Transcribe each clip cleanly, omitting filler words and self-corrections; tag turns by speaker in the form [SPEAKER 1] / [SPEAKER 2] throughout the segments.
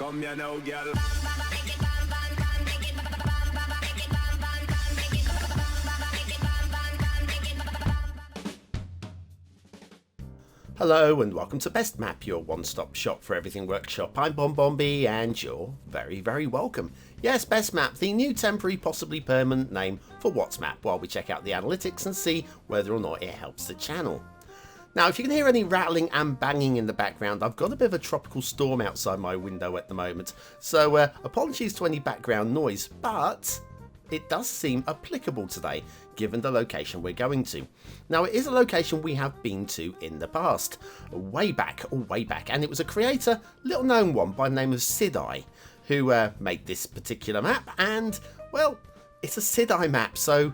[SPEAKER 1] Come here now, girl.
[SPEAKER 2] Hello and welcome to Best Map, your one-stop shop for everything workshop. I'm BonBonB and you're very, very welcome. Yes, Best Map, the new temporary, possibly permanent name for What's Map, while we check out the analytics and see whether or not it helps the channel. Now, if you can hear any rattling and banging in the background, I've got a bit of a tropical storm outside my window at the moment, so apologies to any background noise, but it does seem applicable today, given the location we're going to. Now, it is a location we have been to in the past, way back, and it was a creator, little known one by the name of Sidai, who made this particular map, and, well, it's a Sidai map, so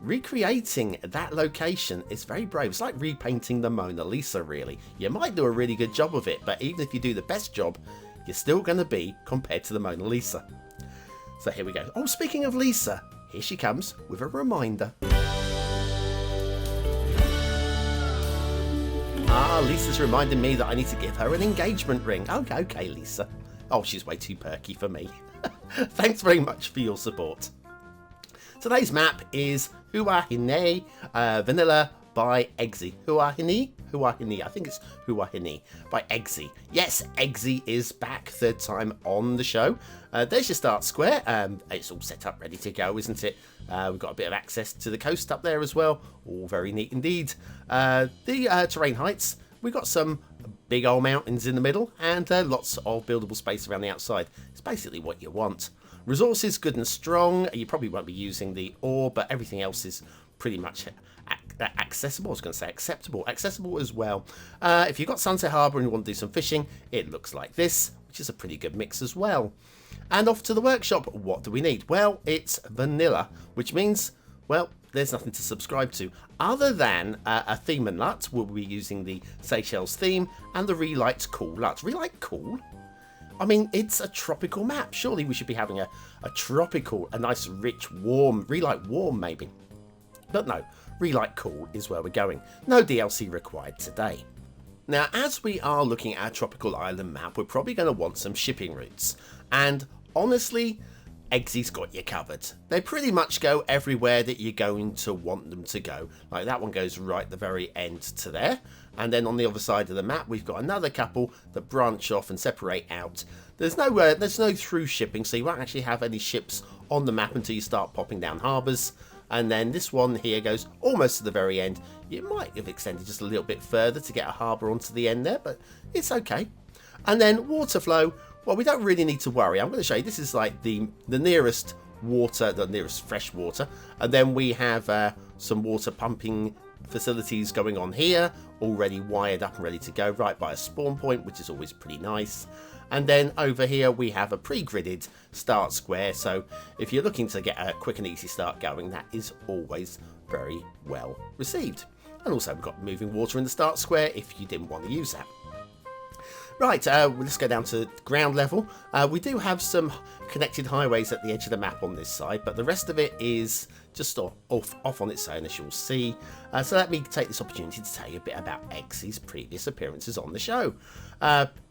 [SPEAKER 2] recreating that location is very brave. It's like repainting the Mona Lisa, really. You might do a really good job of it, but even if you do the best job, you're still going to be compared to the Mona Lisa. So here we go. Oh, speaking of Lisa, here she comes with a reminder. Lisa's reminding me that I need to give her an engagement ring. Okay, Lisa. Oh, she's way too perky for me. Thanks very much for your support. Today's map is Huahine, Vanilla by Eggsy. Huahine, I think it's Huahine by Eggsy. Yes, Eggsy is back, third time on the show. There's your start square. It's all set up, ready to go, isn't it? We've got a bit of access to the coast up there as well. All very neat indeed. The terrain heights, we've got some big old mountains in the middle and lots of buildable space around the outside. It's basically what you want. Resources good and strong. You probably won't be using the ore, but everything else is pretty much accessible. I was going to say acceptable. Accessible as well. If you've got Sunset Harbour and you want to do some fishing, it looks like this, which is a pretty good mix as well. And off to the workshop. What do we need? Well, it's vanilla, which means, well, there's nothing to subscribe to other than a theme and LUT. We'll be using the Seychelles theme and the Relight Cool LUT. Relight Cool? I mean, it's a tropical map. Surely we should be having a tropical, a nice, rich, warm, Relight Warm maybe. But no, Relight Cool is where we're going. No DLC required today. Now, as we are looking at a tropical island map, we're probably going to want some shipping routes. And honestly, Eggsy's got you covered. They pretty much go everywhere that you're going to want them to go. Like that one goes right at the very end to there. And then on the other side of the map, we've got another couple that branch off and separate out. There's no through shipping, so you won't actually have any ships on the map until you start popping down harbours. And then this one here goes almost to the very end. You might have extended just a little bit further to get a harbour onto the end there, but it's okay. And then water flow. Well, we don't really need to worry. I'm going to show you. This is like the nearest water, the nearest fresh water. And then we have some water pumping facilities going on here, already wired up and ready to go right by a spawn point, which is always pretty nice. And then over here we have a pre-gridded start square, so if you're looking to get a quick and easy start going, that is always very well received. And also we've got moving water in the start square if you didn't want to use that. Right, let's go down to ground level. We do have some connected highways at the edge of the map on this side, but the rest of it is just off on its own, as you'll see. So let me take this opportunity to tell you a bit about Eggsy's previous appearances on the show.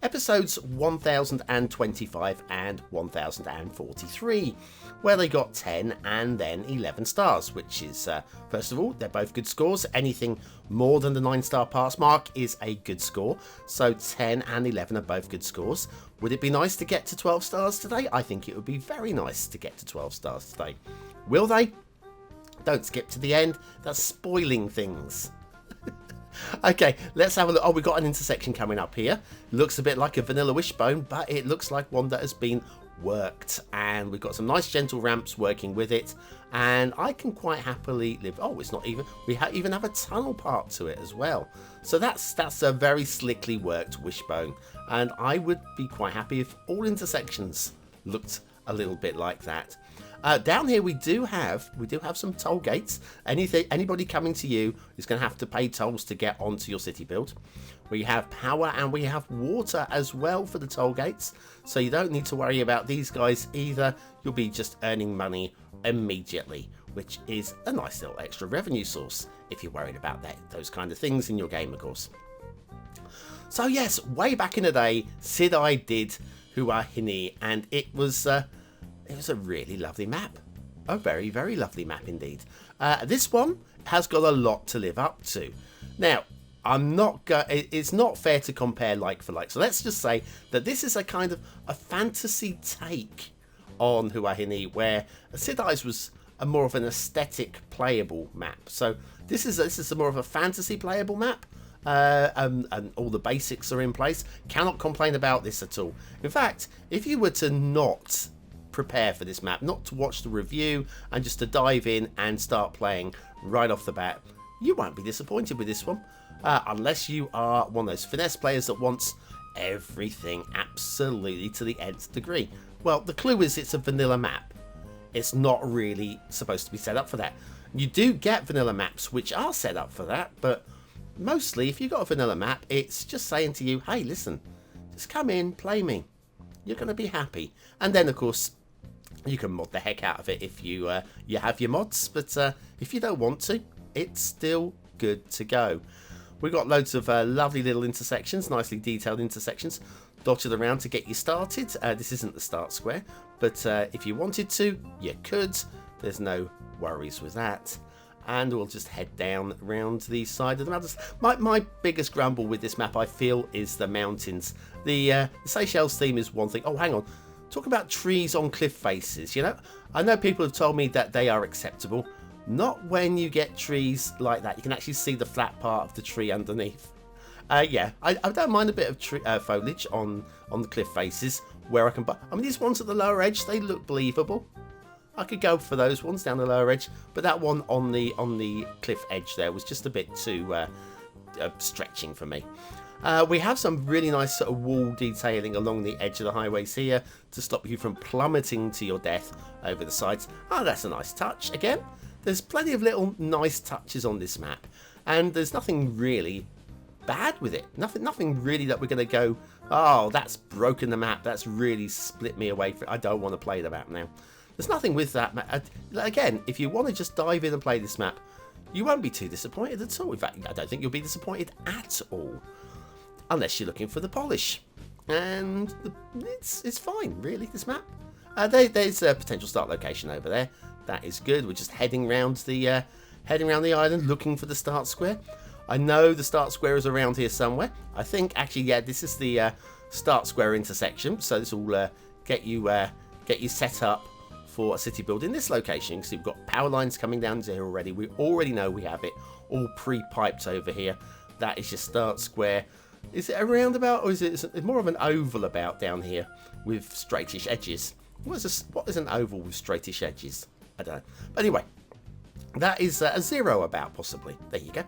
[SPEAKER 2] Episodes 1025 and 1043, where they got 10 and then 11 stars, which is, first of all, they're both good scores. Anything more than the 9-star pass mark is a good score, so 10 and 11 are both good scores. Would it be nice to get to 12 stars today? I think it would be very nice to get to 12 stars today. Will they? Don't skip to the end. That's spoiling things. Okay, let's have a look. Oh, we've got an intersection coming up here. Looks a bit like a vanilla wishbone, but it looks like one that has been worked. And we've got some nice gentle ramps working with it. And I can quite happily live. Oh, it's not even. We even have a tunnel part to it as well. So that's a very slickly worked wishbone. And I would be quite happy if all intersections looked a little bit like that. Down here we do have some toll gates. Anybody coming to you is going to have to pay tolls to get onto your city build. We have power and we have water as well for the toll gates, so you don't need to worry about these guys either. You'll be just earning money immediately, which is a nice little extra revenue source if you're worried about those kind of things in your game, of course. So yes, way back in the day, Sid I did Huahine, and it was a really lovely map. A very, very lovely map indeed. This one has got a lot to live up to. Now, it's not fair to compare like for like. So let's just say that this is a kind of a fantasy take on Huahine, where Sid I's was a more of an aesthetic playable map. So this is a more of a fantasy playable map. And all the basics are in place. Cannot complain about this at all. In fact, if you were to not prepare for this map, not to watch the review and just to dive in and start playing right off the bat, you won't be disappointed with this one, unless you are one of those finesse players that wants everything absolutely to the nth degree. Well, the clue is it's a vanilla map. It's not really supposed to be set up for that. You do get vanilla maps which are set up for that, but mostly if you've got a vanilla map, it's just saying to you, hey, listen, just come in, play me. You're going to be happy. And then, of course, you can mod the heck out of it if you have your mods, but if you don't want to, it's still good to go. We've got loads of lovely little intersections, nicely detailed intersections dotted around to get you started. This isn't the start square, but if you wanted to, you could. There's no worries with that. And we'll just head down around the side of the mountains. My biggest grumble with this map, I feel, is the mountains. The Seychelles theme is one thing. Oh, hang on. Talk about trees on cliff faces, you know? I know people have told me that they are acceptable. Not when you get trees like that. You can actually see the flat part of the tree underneath. Yeah, I don't mind a bit of foliage on the cliff faces where I can... I mean, these ones at the lower edge, they look believable. I could go for those ones down the lower edge, but that one on the cliff edge there was just a bit too stretching for me. We have some really nice sort of wall detailing along the edge of the highways here to stop you from plummeting to your death over the sides. Oh, that's a nice touch. Again, there's plenty of little nice touches on this map, and there's nothing really bad with it. Nothing really that we're going to go, oh, that's broken the map. That's really split me away from it. I don't want to play the map now. There's nothing with that map. Again, if you want to just dive in and play this map, you won't be too disappointed at all. In fact, I don't think you'll be disappointed at all. Unless you're looking for the polish. And it's fine, really, this map. There's a potential start location over there. That is good. We're just heading around the island looking for the start square. I know the start square is around here somewhere. I think, actually, yeah, this is the start square intersection. So this will get you set up for a city build in this location, because you've got power lines coming down here already. We already know we have it all pre-piped over here. That is your start square. Is it a roundabout, or is it more of an oval about down here with straightish edges? What is an oval with straightish edges? I don't know. But anyway, that is a zero about, possibly. There you go.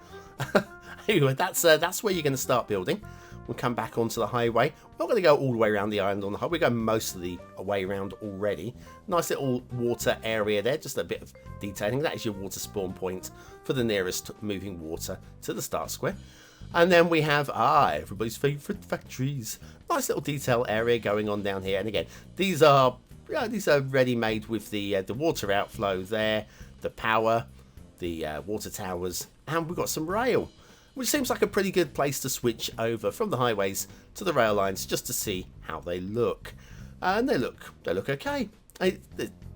[SPEAKER 2] Anyway, that's where you're going to start building. We'll come back onto the highway. We're not going to go all the way around the island on the highway. We're going most of the way around already. Nice little water area there. Just a bit of detailing. That is your water spawn point for the nearest moving water to the start square. And then we have, everybody's favourite factories. Nice little detail area going on down here. And again, these are ready-made with the water outflow there, the power, the water towers, and we've got some rail, which seems like a pretty good place to switch over from the highways to the rail lines just to see how they look. And they look okay.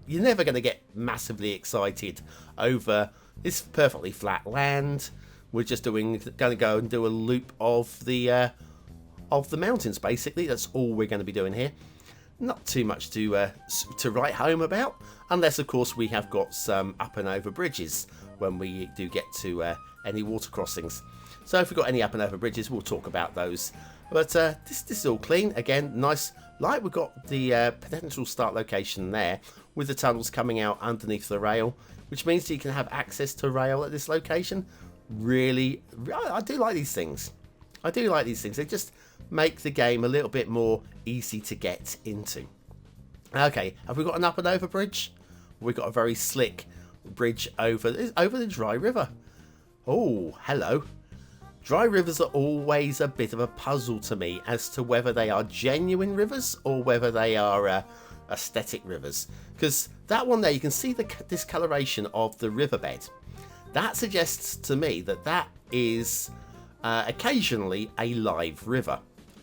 [SPEAKER 2] You're never going to get massively excited over this perfectly flat land. We're just going to go and do a loop of the mountains, basically. That's all we're going to be doing here. Not too much to write home about, unless, of course, we have got some up and over bridges when we do get to any water crossings. So if we've got any up and over bridges, we'll talk about those. But this is all clean. Again, nice light. We've got the potential start location there with the tunnels coming out underneath the rail, which means you can have access to rail at this location. Really, I do like these things. They just make the game a little bit more easy to get into. Okay, have we got an up and over bridge? We've got a very slick bridge over the dry river. Oh, hello. Dry rivers are always a bit of a puzzle to me as to whether they are genuine rivers or whether they are aesthetic rivers. Because that one there, you can see the discoloration of the riverbed. That suggests to me that is occasionally a live river.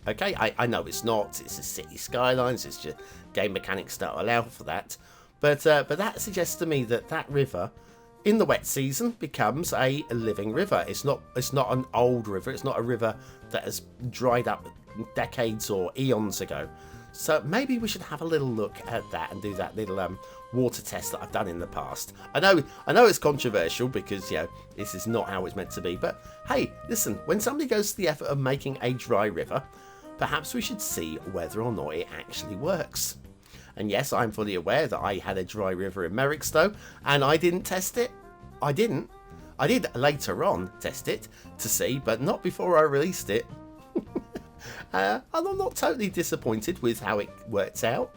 [SPEAKER 2] Okay, I know it's not. It's a Cities Skylines. It's just game mechanics that allow for that. But that suggests to me that that river, in the wet season, becomes a living river. It's not an old river. It's not a river that has dried up decades or eons ago. So maybe we should have a little look at that and do that little water test that I've done in the past. I know it's controversial because, you know, this is not how it's meant to be. But hey, listen, when somebody goes to the effort of making a dry river, perhaps we should see whether or not it actually works. And yes, I'm fully aware that I had a dry river in Merrickstowe and I didn't test it. I didn't. I did later on test it to see, but not before I released it. And I'm not totally disappointed with how it worked out.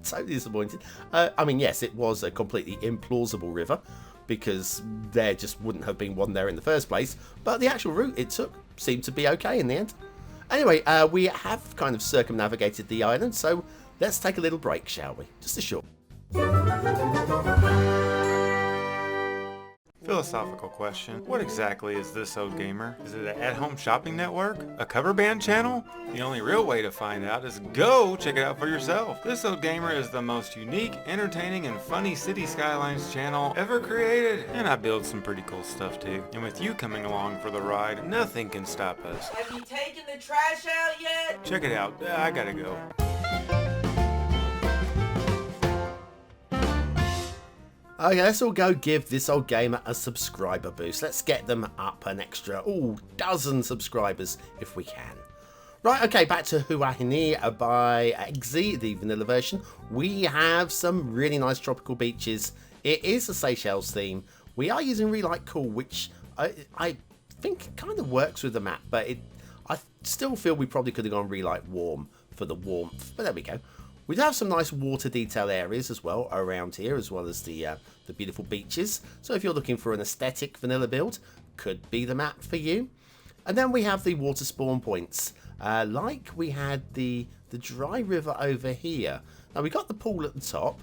[SPEAKER 2] Totally disappointed. I mean, yes, it was a completely implausible river because there just wouldn't have been one there in the first place. But the actual route it took seemed to be okay in the end. Anyway, we have kind of circumnavigated the island, so let's take a little break, shall we? Just a short.
[SPEAKER 1] Philosophical question. What exactly is This Old Gamer? Is it an at-home shopping network? A cover band channel? The only real way to find out is go check it out for yourself. This Old Gamer is the most unique, entertaining, and funny Cities Skylines channel ever created. And I build some pretty cool stuff too. And with you coming along for the ride, nothing can stop us.
[SPEAKER 3] Have you taken the trash out yet?
[SPEAKER 1] Check it out. I gotta go.
[SPEAKER 2] Okay, let's all go give This Old Gamer a subscriber boost. Let's get them up an extra, dozen subscribers if we can. Right, okay, back to Huahine by Eggsy, the vanilla version. We have some really nice tropical beaches. It is a Seychelles theme. We are using Relight Cool, which I think kind of works with the map, but I still feel we probably could have gone Relight Warm for the warmth, but there we go. We do have some nice water detail areas as well around here, as well as the beautiful beaches. So if you're looking for an aesthetic vanilla build, could be the map for you. And then we have the water spawn points, like we had the dry river over here. Now we got the pool at the top,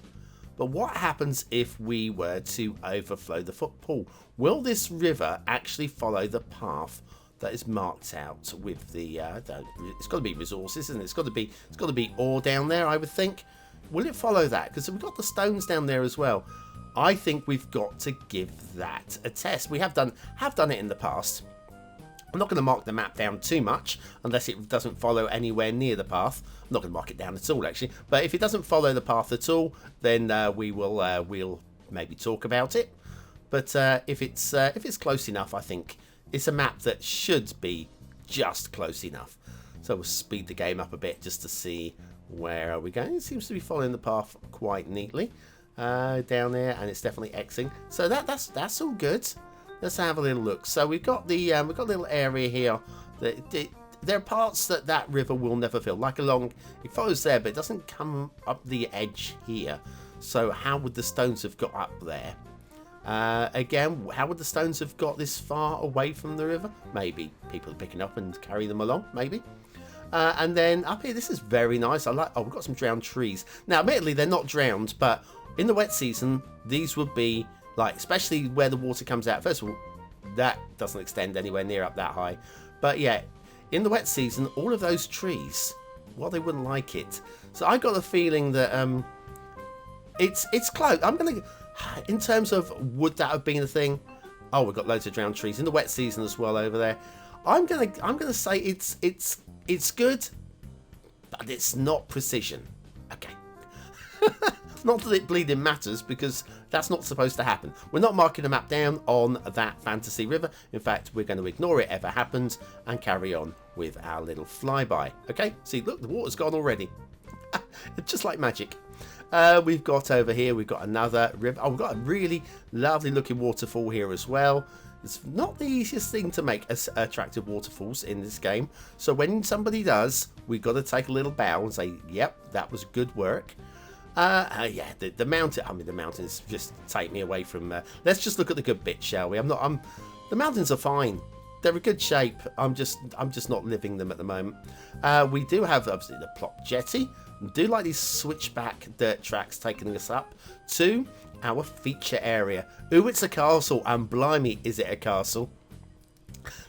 [SPEAKER 2] but what happens if we were to overflow the pool? Will this river actually follow the path that is marked out with the it's got to be resources, isn't it? It's got to be ore down there, I would think. Will it follow that? Because we've got the stones down there as well. I think we've got to give that a test. We have done it in the past. I'm not going to mark the map down too much unless it doesn't follow anywhere near the path. I'm not going to mark it down at all, actually. But if it doesn't follow the path at all, then we'll maybe talk about it. But if it's close enough, I think it's a map that should be just close enough. So we'll speed the game up a bit just to see where are we going. It seems to be following the path quite neatly down there, and it's definitely Xing. So that's all good. Let's have a little look. So we've got a little area here that there are parts that river will never fill. Like along, it follows there, but it doesn't come up the edge here. So how would the stones have got up there? Again, how would the stones have got this far away from the river? Maybe people are picking up and carry them along, maybe. And then up here, this is very nice. we've got some drowned trees. Now, admittedly, they're not drowned, but in the wet season, these would be, like, especially where the water comes out. First of all, that doesn't extend anywhere near up that high. But yeah, in the wet season, all of those trees, well, they wouldn't like it. So I got a feeling that it's close. I'm going to... In terms of would that have been a thing? Oh, we've got loads of drowned trees in the wet season as well over there. I'm gonna say it's good, but it's not precision. Okay. Not that it bleeding matters, because that's not supposed to happen. We're not marking a map down on that fantasy river. In fact, we're going to ignore it ever happens and carry on with our little flyby. Okay? See, look, the water's gone already. Just like magic. We've got over here, we've got another river. Oh, we've got a really lovely looking waterfall here as well. It's not the easiest thing to make attractive waterfalls in this game. So when somebody does, we've got to take a little bow and say, yep, that was good work. Yeah, the mountain. I mean, the mountains just take me away from. Let's just look at the good bits, shall we? The mountains are fine. They're a good shape. I'm just not living them at the moment. We do have obviously the plot jetty. I do like these switchback dirt tracks taking us up to our feature area. Ooh, it's a castle, and blimey, is it a castle?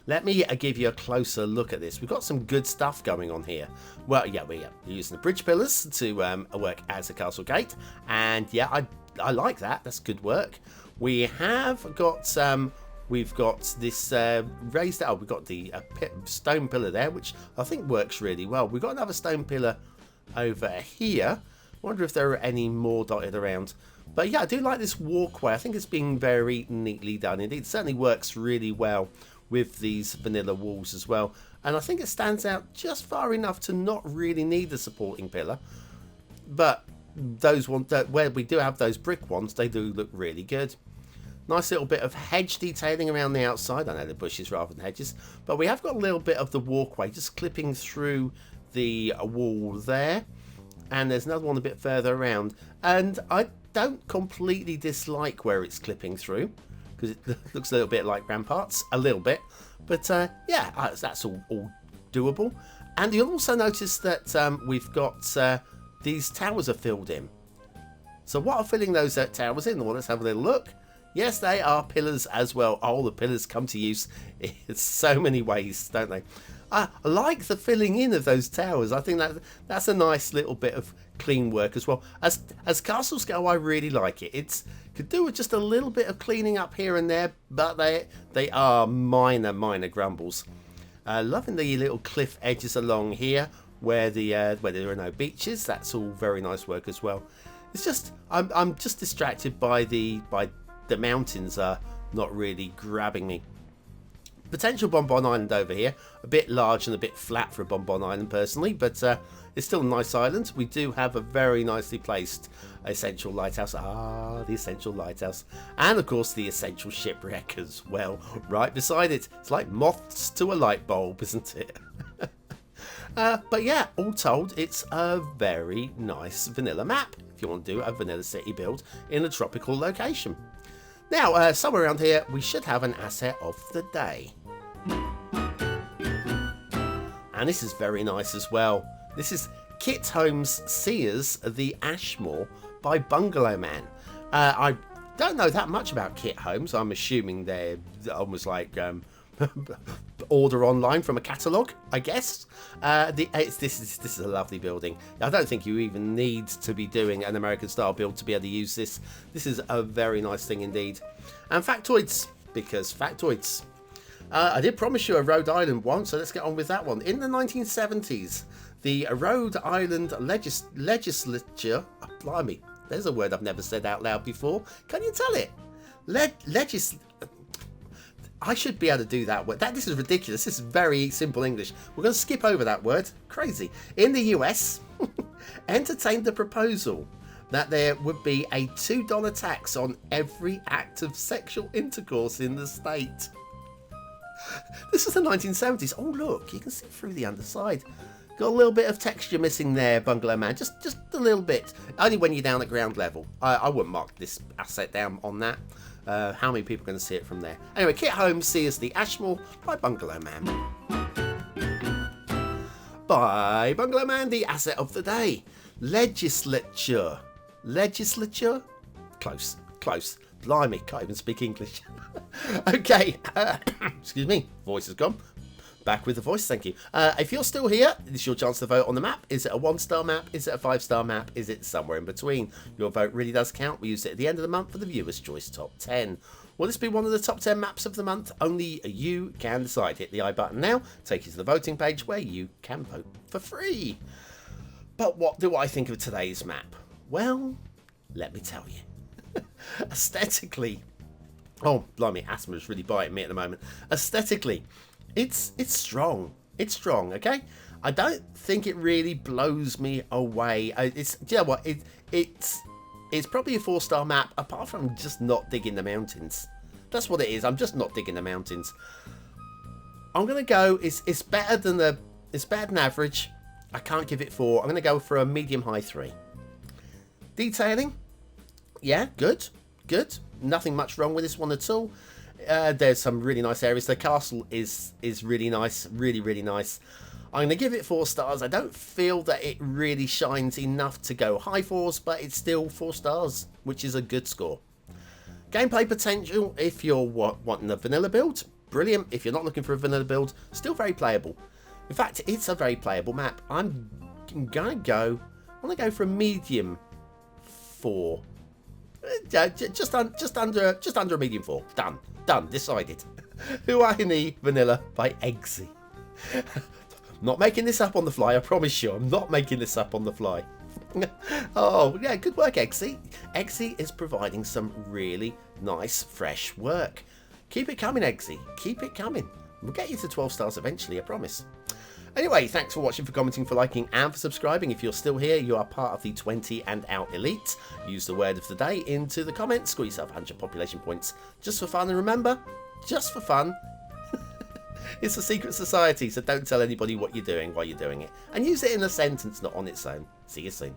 [SPEAKER 2] Let me give you a closer look at this. We've got some good stuff going on here. Well, yeah, we're using the bridge pillars to work as a castle gate. And yeah, I like that. That's good work. We have got we've got this raised... Oh, we've got the stone pillar there, which I think works really well. We've got another stone pillar over here. I wonder if there are any more dotted around. But yeah, I do like this walkway. I think it's being very neatly done. Indeed, it certainly works really well with these vanilla walls as well. And I think it stands out just far enough to not really need the supporting pillar. But those ones, where we do have those brick ones, they do look really good. Nice little bit of hedge detailing around the outside. I know the bushes rather than hedges. But we have got a little bit of the walkway just clipping through the wall there. And there's another one a bit further around. And I don't completely dislike where it's clipping through, because it looks a little bit like ramparts, a little bit. But yeah, that's all doable. And you'll also notice that we've got these towers are filled in. So what are filling those towers in? Well, let's have a little look. Yes, they are pillars as well. Oh, the pillars come to use in so many ways, don't they? I like the filling in of those towers. I think that's a nice little bit of clean work as well. As castles go, I really like it. It's could do with just a little bit of cleaning up here and there, but they are minor grumbles. Loving the little cliff edges along here where there are no beaches. That's all very nice work as well. It's just I'm just distracted by the mountains are not really grabbing me. Potential Bonbon Island over here, a bit large and a bit flat for a Bonbon Island personally, but it's still a nice island. We do have a very nicely placed essential lighthouse. Ah, the essential lighthouse. And of course the essential shipwreck as well, right beside it. It's like moths to a light bulb, isn't it? But yeah, all told, it's a very nice vanilla map if you want to do a vanilla city build in a tropical location. Now, somewhere around here, we should have an asset of the day. And this is very nice as well. This is Kit Holmes' Sears, the Ashmore by Bungalow Man. I don't know that much about Kit Holmes. I'm assuming they're almost like order online from a catalogue, I guess. This is a lovely building. I don't think you even need to be doing an American style build to be able to use this. This is a very nice thing indeed. And factoids, because factoids. I did promise you a Rhode Island one, so let's get on with that one. In the 1970s, the Rhode Island legislature, oh, blimey, there's a word I've never said out loud before. Can you tell it? I should be able to do that word. This is ridiculous. This is very simple English. We're going to skip over that word. Crazy. In the US, entertained the proposal that there would be a $2 tax on every act of sexual intercourse in the state. This is the 1970s. Oh, look, you can see through the underside. Got a little bit of texture missing there, Bungalow Man. Just a little bit. Only when you're down at ground level. I wouldn't mark this asset down on that. How many people are going to see it from there? Anyway, Kit Holmes Sears the Ashmore by Bungalow Man. By Bungalow Man, the asset of the day. Legislature. Legislature? Close. Blimey, can't even speak English. Okay, excuse me, voice is gone. Back with the voice, thank you. If you're still here, it's your chance to vote on the map. Is it a 1-star map? Is it a 5-star map? Is it somewhere in between? Your vote really does count. We use it at the end of the month for the Viewers' Choice Top 10. Will this be one of the top 10 maps of the month? Only you can decide. Hit the I button now, take you to the voting page where you can vote for free. But what do I think of today's map? Well, let me tell you. Aesthetically, oh blimey, asthma is really biting me at the moment. Aesthetically, it's strong. It's strong, okay? I don't think it really blows me away. Do you know what? It's probably a 4-star map, apart from just not digging the mountains. That's what it is. I'm just not digging the mountains. I'm gonna go. It's better than average. I can't give it 4. I'm gonna go for a medium-high 3. Detailing, yeah, good. Nothing much wrong with this one at all. There's some really nice areas. The castle is really nice, really nice. I'm going to give it 4 stars. I don't feel that it really shines enough to go high 4s, but it's still 4 stars, which is a good score. Gameplay potential, if you're wanting a vanilla build, brilliant. If you're not looking for a vanilla build, still very playable. In fact, it's a very playable map. I'm gonna go for a medium 4. Just under a medium 4. Done. Decided. Huahine Vanilla by Eggsy. Not making this up on the fly. I promise you, I'm not making this up on the fly. Oh yeah, good work, Eggsy. Eggsy is providing some really nice, fresh work. Keep it coming, Eggsy. Keep it coming. We'll get you to 12 stars eventually, I promise. Anyway, thanks for watching, for commenting, for liking, and for subscribing. If you're still here, you are part of the 20 and out elite. Use the word of the day into the comments. Score yourself 100 population points just for fun. And remember, just for fun, it's a secret society, so don't tell anybody what you're doing while you're doing it. And use it in a sentence, not on its own. See you soon.